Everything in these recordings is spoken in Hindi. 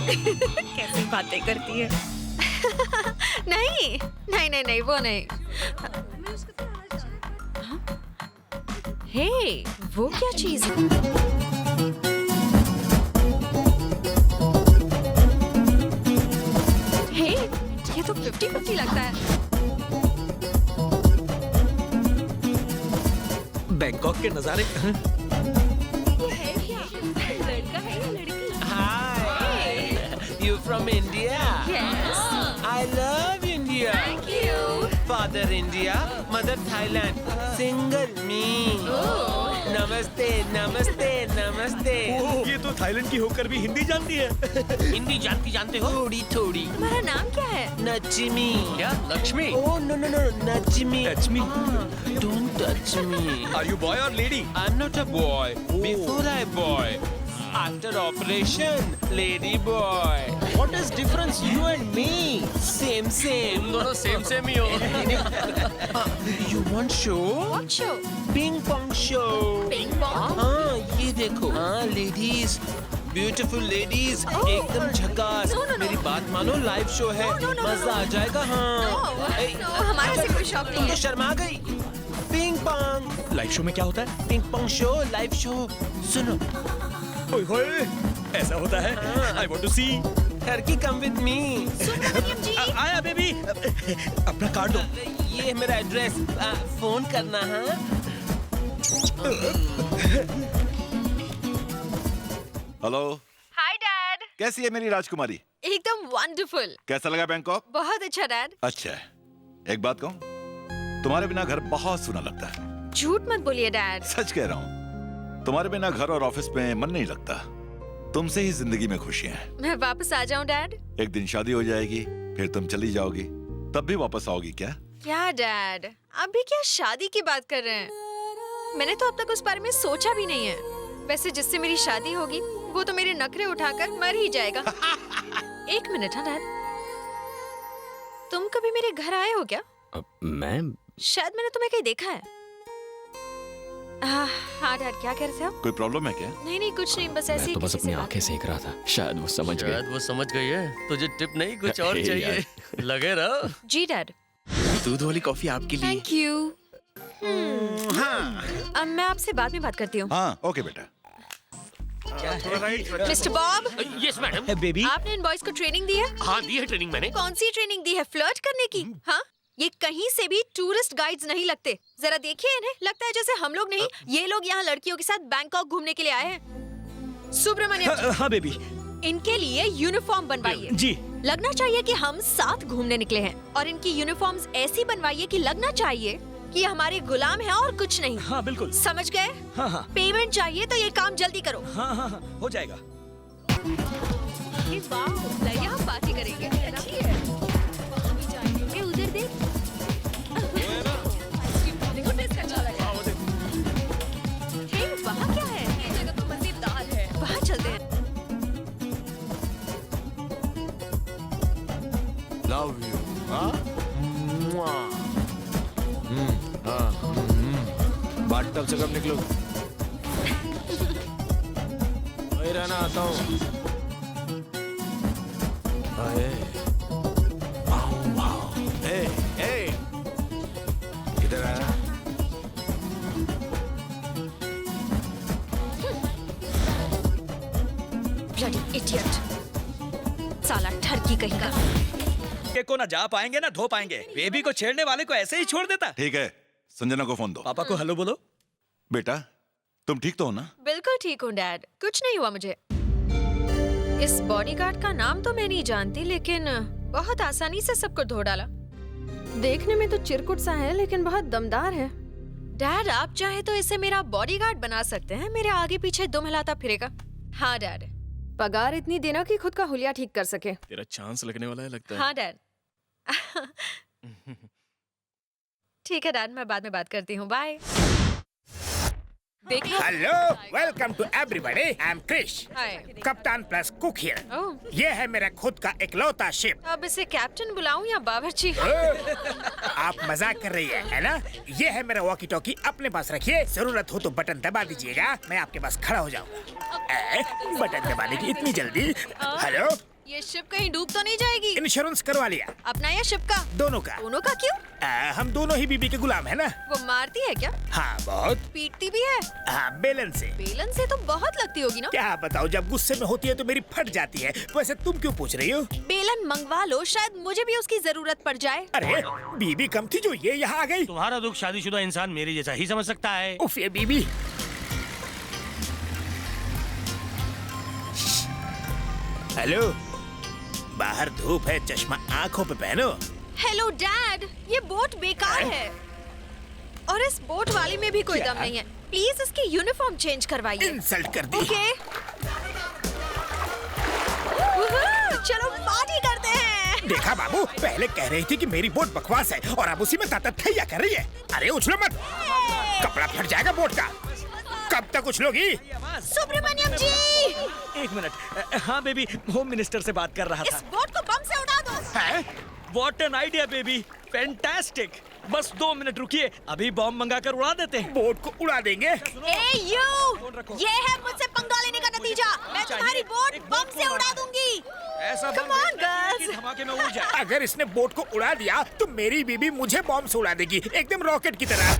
कैसी बातें करती है। नहीं नहीं नहीं नहीं वो नहीं। हे, वो क्या चीज है? हे, ये तो 50-50 लगता है। बैंकॉक के नजारे। लड़का है या लड़की? Hi. You from India? Yes. I love India. Thank you. Father India, mother Thailand. Single me. नमस्ते नमस्ते नमस्ते। ओह, ये तो थाईलैंड की होकर भी हिंदी जानती है। हिंदी जानती हो? थोड़ी थोड़ी। तुम्हारा नाम क्या है? नचमी। क्या Lakshmi? Oh no no no नचमी। Touch me? Don't touch me. Are you boy or lady? I'm not a boy. Before I boy. After operation, lady boy. What is difference you and me? Same same. दोनों सेम ही हो। You want show? What show? Ping pong show. Ping pong? हाँ ये देखो हाँ लेडीज ब्यूटीफुल लेडीज एकदम झकास। No, no, no. मेरी बात मानो लाइव शो है No, no, no, मजा आ जाएगा हाँ। ए, No, हमारे से कोई शौक तुम नहीं तो है। शर्मा गई। पिंग पोंग लाइव शो में क्या होता है? Ping pong show live show सुनो ओए होए, ऐसा होता है? I want to see. Turkey come with me. आया बेबी। अपना कार्ड दो। ये है मेरा एड्रेस फोन करना हाँ। Hello, Hi Dad. कैसी है मेरी राजकुमारी? एकदम वंडरफुल। कैसा लगा बैंकॉक? बहुत अच्छा डैड। अच्छा है। एक बात कहूँ, तुम्हारे बिना घर बहुत सूना लगता है। झूठ मत बोलिए डैड। सच कह रहा हूँ, तुम्हारे बिना घर और ऑफिस में मन नहीं लगता। तुमसे ही जिंदगी में खुशियां हैं। मैं वापस आ जाऊं डैड? एक दिन शादी हो जाएगी, फिर तुम चली जाओगी, तब भी वापस आओगी क्या? क्या डैड, अभी क्या शादी की बात कर रहे हैं? मैंने तो अब तक उस बारे में सोचा भी नहीं है। वैसे जिससे मेरी शादी होगी वो तो मेरे नखरे उठाकर मर ही जाएगा। एक मिनट हाँ डैड, तुम कभी मेरे घर आए हो क्या? मैं शायद मैंने तुम्हें कहीं देखा है। हाँ डैड, क्या कह रहे थे आप? कोई प्रॉब्लम है क्या? नहीं नहीं कुछ नहीं, बस ऐसे ही तो बस किसी से अपनी बात- आंखें सेक रहा था। शायद वो समझ गए। शायद वो समझ गई है। तुझे टिप नहीं कुछ और हे चाहिए। यार। लगे रहो। जी डैड। दूध वाली कॉफी आपके लिए। Thank you. अब मैं आपसे बाद में बात करती हूँ। हाँ, ओके बेटा। Mister Bob, yes madam. Baby, आपने इन बॉयज को ट्रेनिंग दी है? हाँ दी है ट्रेनिंग मैंने। कौन सी ट्रेनिंग दी है? फ्लर्ट करने की? हाँ, ये कहीं से भी टूरिस्ट गाइड्स नहीं लगते। जरा देखिए इन्हें, लगता है जैसे हम लोग नहीं, ये लोग यहाँ लड़कियों के साथ बैंकॉक घूमने के लिए आए हैं। सुब्रमण्यम, हाँ बेबी। इनके लिए यूनिफॉर्म बनवाइए। जी। लगना चाहिए कि हम साथ घूमने निकले हैं, और इनकी यूनिफॉर्म्स ऐसी बनवाइए कि लगना चाहिए कि ये हमारे गुलाम हैं और कुछ नहीं। हाँ बिल्कुल। समझ गए? हाँ हाँ पेमेंट चाहिए तो ये काम जल्दी करो। हाँ हाँ हाँ, हो जाएगा। यहाँ पार्टी करेंगे। अच्छी है। ये उधर देख। देखो टेस्ट अच्छा लगा। हे, वहाँ क्या है? ये जगह तो मजेदार है। वहाँ चलते हैं। Love you. बाथटब से कब निकलो? वही रहना, आता हूँ। इधर आ। Bloody idiot! साला ठरकी कहीं का। के को ना जा पाएंगे ना धो पाएंगे। बेबी को छेड़ने वाले को ऐसे ही छोड़ देता। ठीक है, संजना को फोन दो। पापा को हेलो बोलो। बेटा, तुम ठीक तो हो ना? बिल्कुल ठीक हूँ डैड, कुछ नहीं हुआ मुझे। इस बॉडीगार्ड का नाम तो मैं नहीं जानती, लेकिन बहुत आसानी से सबको धो डाला। देखने में तो चिरकुट सा है, लेकिन बहुत दमदार है। डैड, आप चाहे तो इसे मेरा बॉडीगार्ड बना सकते हैं। मेरे आगे पीछे दुम हिलाता फिरेगा। हाँ डैड। पगार इतनी देना कि खुद का हुलिया ठीक कर सके। तेरा चांस लगने वाला है लगता है। हाँ डैड। ठीक है डैड, मैं बाद में बात करती हूँ। Bye. Hello, welcome to everybody. I am Krish, hi. कप्तान प्लस कुक हियर। ओह, ये है मेरा खुद का इकलौता शिप। अब इसे कैप्टन बुलाऊं या बावर्ची? आप मजाक कर रही है ना? ये है मेरा वॉकी टॉकी, अपने पास रखिए। जरूरत हो तो बटन दबा दीजिएगा, मैं आपके पास खड़ा हो जाऊंगा। बटन दबाने की इतनी जल्दी? हेलो, ये शिप कहीं डूब तो नहीं जाएगी? इंश्योरेंस करवा लिया, अपना या शिप का? दोनों का। दोनों का क्यों? हम दोनों ही बीबी के गुलाम है ना। वो मारती है क्या? हाँ बहुत। पीटती भी है? हाँ बेलन से। बेलन से तो बहुत लगती होगी ना? क्या बताओ, जब गुस्से में होती है तो मेरी फट जाती है। वैसे तुम क्यों पूछ रही हो? बेलन मंगवा लो, शायद मुझे भी उसकी जरूरत पड़ जाए। अरे बीबी कम थी जो ये यहाँ आ गई। तुम्हारा दुख शादीशुदा इंसान मेरे जैसा ही समझ सकता है। उफ ये बीबी। हेलो, बाहर धूप है, चश्मा आंखों पे पहनो। हेलो डैड, ये बोट बेकार है और इस बोट वाले में भी कोई क्या? दम नहीं है। प्लीज इसकी यूनिफॉर्म चेंज करवाइए। इंसल्ट कर दी। ओके चलो पार्टी करते हैं। देखा बाबू, पहले कह रही थी कि मेरी बोट बकवास है और अब उसी में तातथैया कर रही है। अरे उछलो मत, कपड़ा फट जाएगा बोट का। कब तक उछलोगी? सुब्रमण्यम जी, एक मिनट। हाँ बेबी, होम मिनिस्टर से बात कर रहा इस था। बोट को बम से उड़ा दो। हैं? What an idea baby, fantastic. बस 2 मिनट रुकिए, अभी बॉम्ब मंगाकर उड़ा देते हैं। बोट को उड़ा देंगे। ए यू, ये है मुझसे पंगा लेने का नतीजा। मैं तुम्हारी बोट बम से उड़ा दूंगी। ऐसा Come on, girls. धमाके में उड़ जाए। अगर इसने बोट को उड़ा दिया तो मेरी बीबी मुझे बॉम्ब से उड़ा देगी, एकदम रॉकेट की तरह।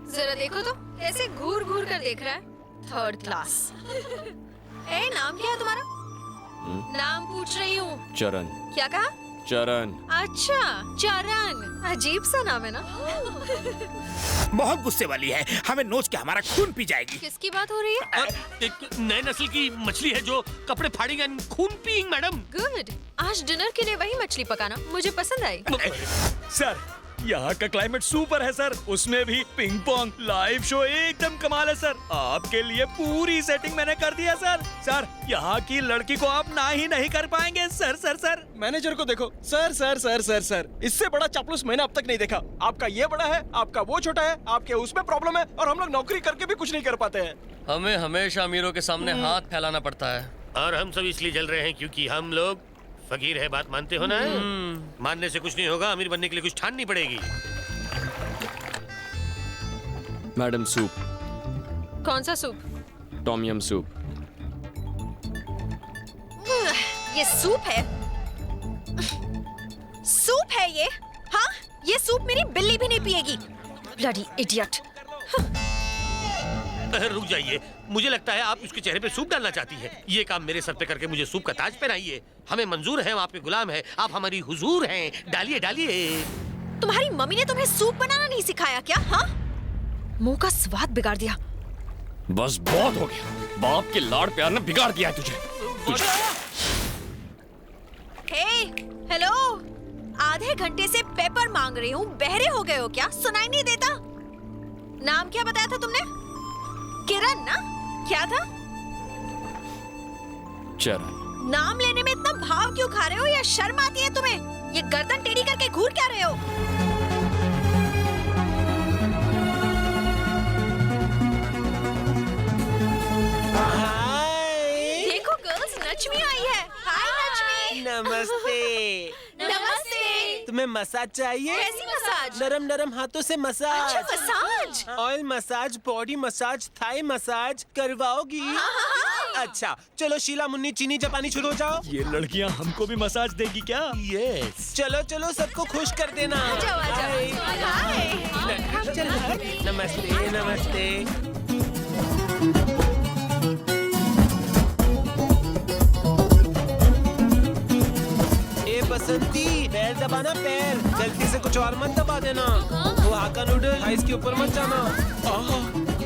जरा देखो तो कैसे घूर घूर कर देख रहा है। Third class. ए नाम क्या है तुम्हारा? नाम पूछ रही हूँ। चरण। क्या कहा? चरण। अच्छा चरण, अजीब सा नाम है ना? बहुत गुस्से वाली है, हमें नोच के हमारा खून पी जाएगी। किसकी बात हो रही है? और एक नए नस्ल की मछली है जो कपड़े फाड़ेगी and खून पिएगी मैडम। गुड, आज डिनर के लिए वही मछली पकाना, मुझे पसंद आई। सर, यहाँ का क्लाइमेट सुपर है सर, उसमें भी पिंग पोंग लाइव शो एकदम कमाल है सर। आपके लिए पूरी सेटिंग मैंने कर दिया सर। सर, यहाँ की लड़की को आप ना ही नहीं कर पाएंगे सर। सर सर मैनेजर को देखो। Sir sir sir sir sir, इससे बड़ा चापलूस मैंने अब तक नहीं देखा। आपका ये बड़ा है, आपका वो छोटा है, आपके उसमें प्रॉब्लम है और हम लोग नौकरी करके भी कुछ नहीं कर पाते हैं। हमें हमेशा अमीरों के सामने हाथ फैलाना पड़ता है। और हम सब इसलिए जल रहे हैं क्योंकि हम लोग फकीर है, बात मानते हो ना? मानने से कुछ नहीं होगा, अमीर बनने के लिए कुछ ठाननी पड़ेगी। Madam soup. कौन सा सूप? Tom yum soup. ये सूप है? सूप है ये? हाँ, ये सूप मेरी बिल्ली भी नहीं पिएगी। Bloody idiot. रुक जाइए, मुझे लगता है आप उसके चेहरे पे सूप डालना चाहती हैं। ये काम मेरे सर पे करके मुझे सूप का ताज पहनाइए। हमें मंजूर है, हम आपके गुलाम हैं, आप हमारी हुजूर हैं। डालिए डालिए। तुम्हारी मम्मी ने तुम्हें सूप बनाना नहीं सिखाया क्या? हाँ, मुंह का स्वाद बिगाड़ दिया। बस बहुत हो गया, बाप के लाड़ प्यार ने बिगाड़ दिया है तुझे। हे, हेलो, आधे घंटे से पेपर मांग रही हूँ, बहरे हो गए हो क्या? सुनाई नहीं देता? नाम क्या बताया था तुमने? किरण ना? क्या था? चरण। नाम लेने में इतना भाव क्यों खा रहे हो? या शर्म आती है तुम्हें? ये गर्दन टेढ़ी करके घूर क्या रहे हो? देखो गर्ल्स, नचमी आई है। हाय नचमी। नमस्ते। नमस्ते। तुम्हें मसाज चाहिए? कैसी मसाज? नरम नरम हाथों से मसाज। अच्छा massage. Oil massage, body massage, Thai massage करवाओगी? अच्छा चलो शीला मुन्नी चीनी जापानी शुरू हो जाओ। ये लड़कियाँ हमको भी मसाज देगी क्या? यस। चलो चलो सबको खुश कर देना। आ जाओ, आ जाओ। हाय। नमस्ते नमस्ते। ए बसंती, पैर दबाना पैर, गलती से कुछ और मत दबा देना। वो हाका नूडल आइस के ऊपर मत जाना।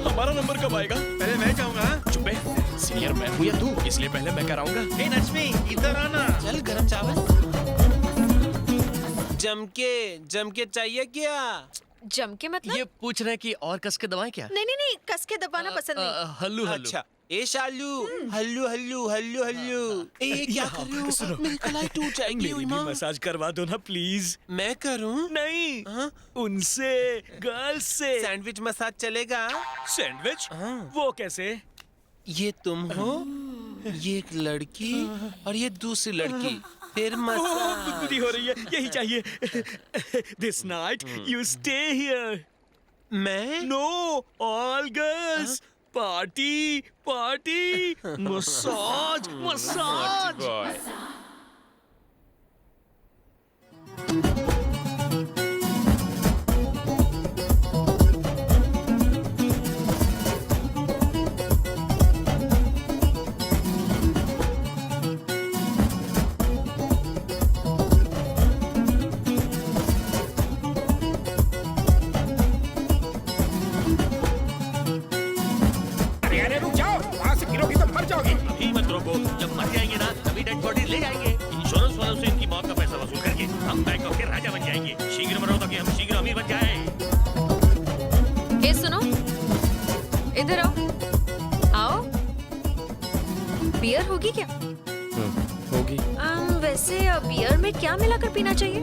हमारा नंबर कब आएगा? पहले मैं जाऊंगा। चुप है, सीनियर मैं हूँ या तू, इसलिए पहले मैं कराऊंगा। ए नचमी, इधर आना। चल गरम चावल। जम के चाहिए क्या? जम के मतलब? ये पूछ रहे हैं कि और कस के दबाएं क्या? नहीं नहीं नहीं, कस के दबाना पसंद नहीं। हल्लू हल्लू। अच्छा ए शालू, हल्लू हल्लू हल्लू हल्लू। ए क्या कर रहे हो? मेरी कलाई टूट जाएगी। मेरी भी मसाज करवा दो ना प्लीज। मैं करूं? नहीं, हाँ? उनसे, गर्ल्स से। सैंडविच मसाज चलेगा? सैंडविच? हाँ। वो कैसे? ये तुम हो, ये एक लड़की और ये दूसरी लड़की, फिर मसाज। गुदगुदी हो रही है, यही चाहिए। This night you stay here. मैं? No, all girls. Party party massage massage. Boy अरे अरे रुक जाओ, वहाँ से गिरोगी तो मर जाओगी। अभी मत रोको, जब मर जाएंगे ना तभी डेड बॉडी ले जाएंगे। इंश्योरेंस वालों से इनकी मौत का पैसा वसूल करके हम बैंकॉक के राजा बन जाएंगे। शीघ्र मरो ताकि हम शीघ्र अमीर बन जाएं। ये सुनो, इधर आओ। आओ। बियर होगी क्या? होगी। वैसे बियर में क्या मिलाकर पीना चाहिए?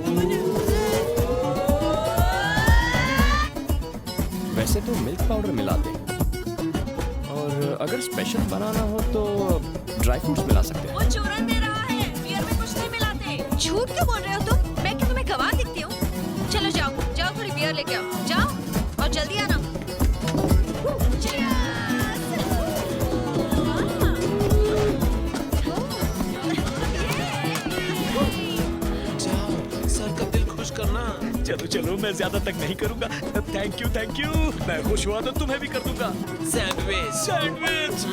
वैसे तो मिल्क पाउडर मिलाते हैं, और अगर स्पेशल बनाना हो तो ड्राई फ्रूट्स मिला सकते हैं। वो चूरन दे रहा है, बियर में कुछ नहीं मिलाते। झूठ क्यों बोल रहे हो तुम? मैं क्या तुम्हें गवाह दिखती हूँ? चलो जाओ जाओ, थोड़ी बियर लेके आओ, जाओ और जल्दी आना। जाओ सर का दिल खुश करना। चलो चलो, मैं ज्यादा तक नहीं करूंगा। Thank you thank you. मैं खुश हुआ तो तुम्हें भी कर दूंगा। Sandwich sandwich.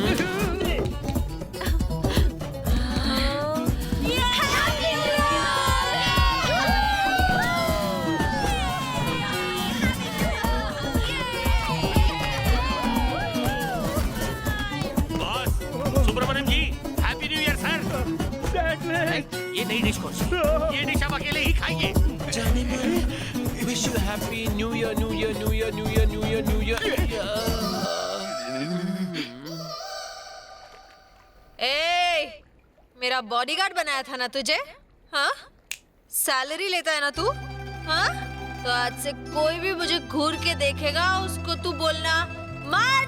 Boss, Subramaniam ji, happy new year sir. Sandwich. ये नई डिश कौन सी? ये डिश आप अकेले ही खाइए। जाने में wish you happy new year new year new year new year new year new year. ए, मेरा बॉडीगार्ड बनाया था ना तुझे? हाँ? सैलरी लेता है ना तू? हाँ? तो आज से कोई भी मुझे घूर के देखेगा उसको तू बोलना मार